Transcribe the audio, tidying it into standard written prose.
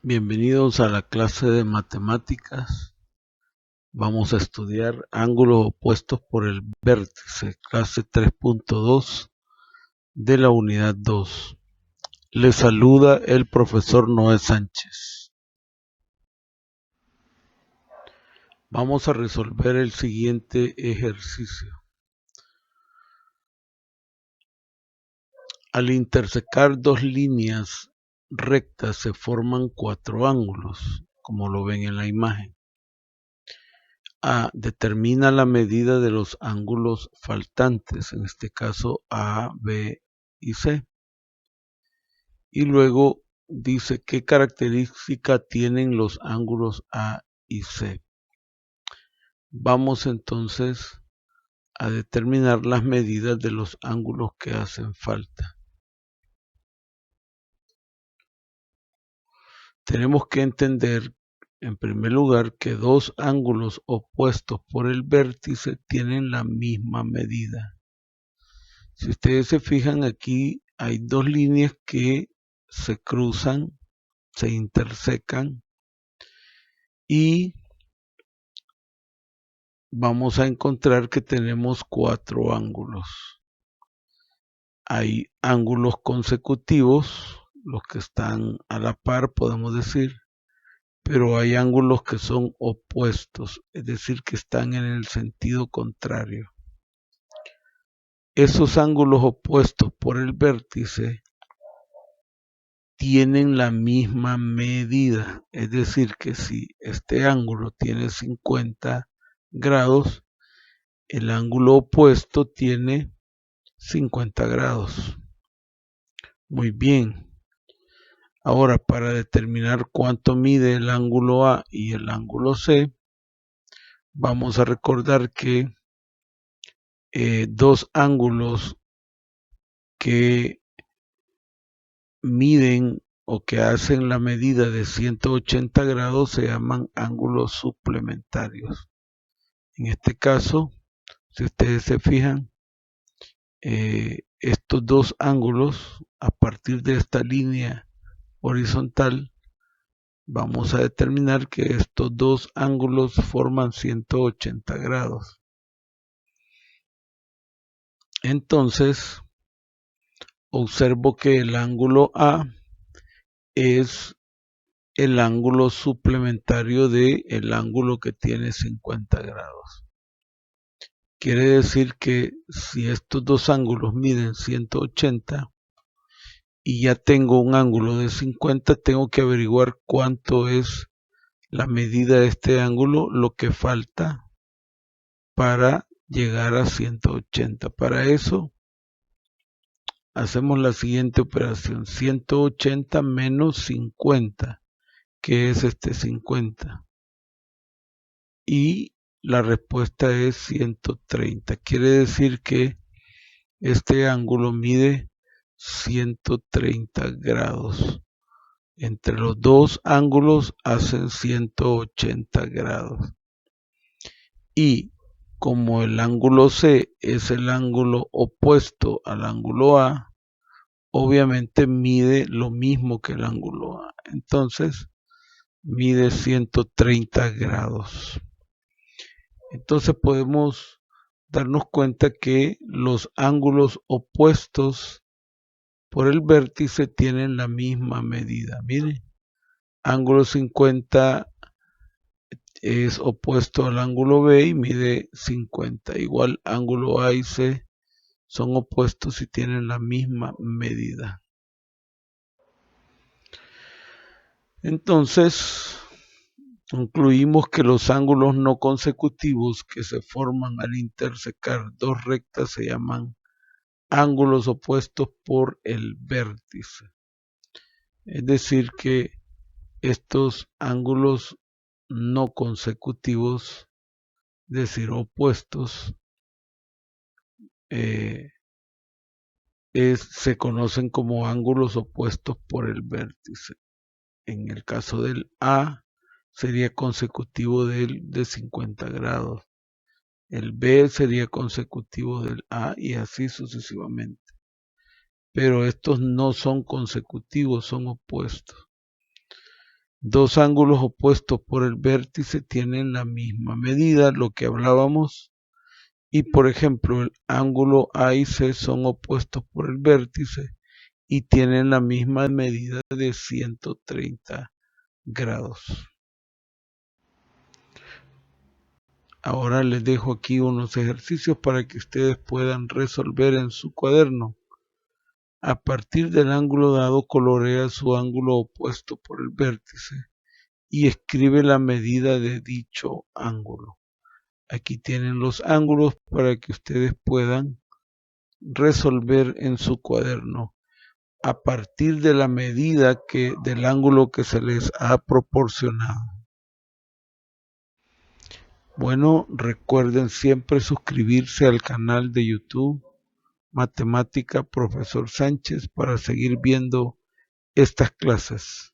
Bienvenidos a la clase de matemáticas. Vamos a estudiar ángulos opuestos por el vértice, clase 3.2 de la unidad 2. Les saluda el profesor Noé Sánchez. Vamos a resolver el siguiente ejercicio. Al intersecar dos líneas rectas se forman cuatro ángulos, como lo ven en la imagen. A. Determina la medida de los ángulos faltantes, en este caso A, B y C. Y luego dice qué característica tienen los ángulos A y C. Vamos entonces a determinar las medidas de los ángulos que hacen falta. Tenemos que entender, en primer lugar, que dos ángulos opuestos por el vértice tienen la misma medida. Si ustedes se fijan aquí, hay dos líneas que se cruzan, se intersecan y vamos a encontrar que tenemos cuatro ángulos. Hay ángulos consecutivos, los que están a la par, podemos decir, pero hay ángulos que son opuestos, es decir, que están en el sentido contrario. Esos ángulos opuestos por el vértice tienen la misma medida, es decir, que si este ángulo tiene 50 grados, el ángulo opuesto tiene 50 grados. Muy bien. Ahora, para determinar cuánto mide el ángulo A y el ángulo C, vamos a recordar que dos ángulos que miden o que hacen la medida de 180 grados se llaman ángulos suplementarios. En este caso, si ustedes se fijan, estos dos ángulos, a partir de esta línea horizontal, vamos a determinar que estos dos ángulos forman 180 grados. Entonces, observo que el ángulo A es el ángulo suplementario del ángulo que tiene 50 grados. Quiere decir que si estos dos ángulos miden 180 y ya tengo un ángulo de 50, tengo que averiguar cuánto es la medida de este ángulo, lo que falta para llegar a 180. Para eso hacemos la siguiente operación: 180 menos 50, que es este 50. Y la respuesta es 130. Quiere decir que este ángulo mide 130 grados. Entre los dos ángulos hacen 180 grados. Y como el ángulo C es el ángulo opuesto al ángulo A, obviamente mide lo mismo que el ángulo A. Entonces, mide 130 grados. Entonces podemos darnos cuenta que los ángulos opuestos por el vértice tienen la misma medida. Miren, ángulo 50 es opuesto al ángulo B y mide 50. Igual ángulo A y C son opuestos y tienen la misma medida. Entonces, concluimos que los ángulos no consecutivos que se forman al intersecar dos rectas se llaman ángulos opuestos por el vértice. Es decir, que estos ángulos no consecutivos, es decir, opuestos, se conocen como ángulos opuestos por el vértice. En el caso del A, sería consecutivo de 50 grados. El B sería consecutivo del A y así sucesivamente. Pero estos no son consecutivos, son opuestos. Dos ángulos opuestos por el vértice tienen la misma medida, lo que hablábamos. Y por ejemplo, el ángulo A y C son opuestos por el vértice y tienen la misma medida de 130 grados. Ahora les dejo aquí unos ejercicios para que ustedes puedan resolver en su cuaderno. A partir del ángulo dado, colorea su ángulo opuesto por el vértice y escribe la medida de dicho ángulo. Aquí tienen los ángulos para que ustedes puedan resolver en su cuaderno a partir de la medida del ángulo que se les ha proporcionado. Bueno, recuerden siempre suscribirse al canal de YouTube Matemática Profesor Sánchez para seguir viendo estas clases.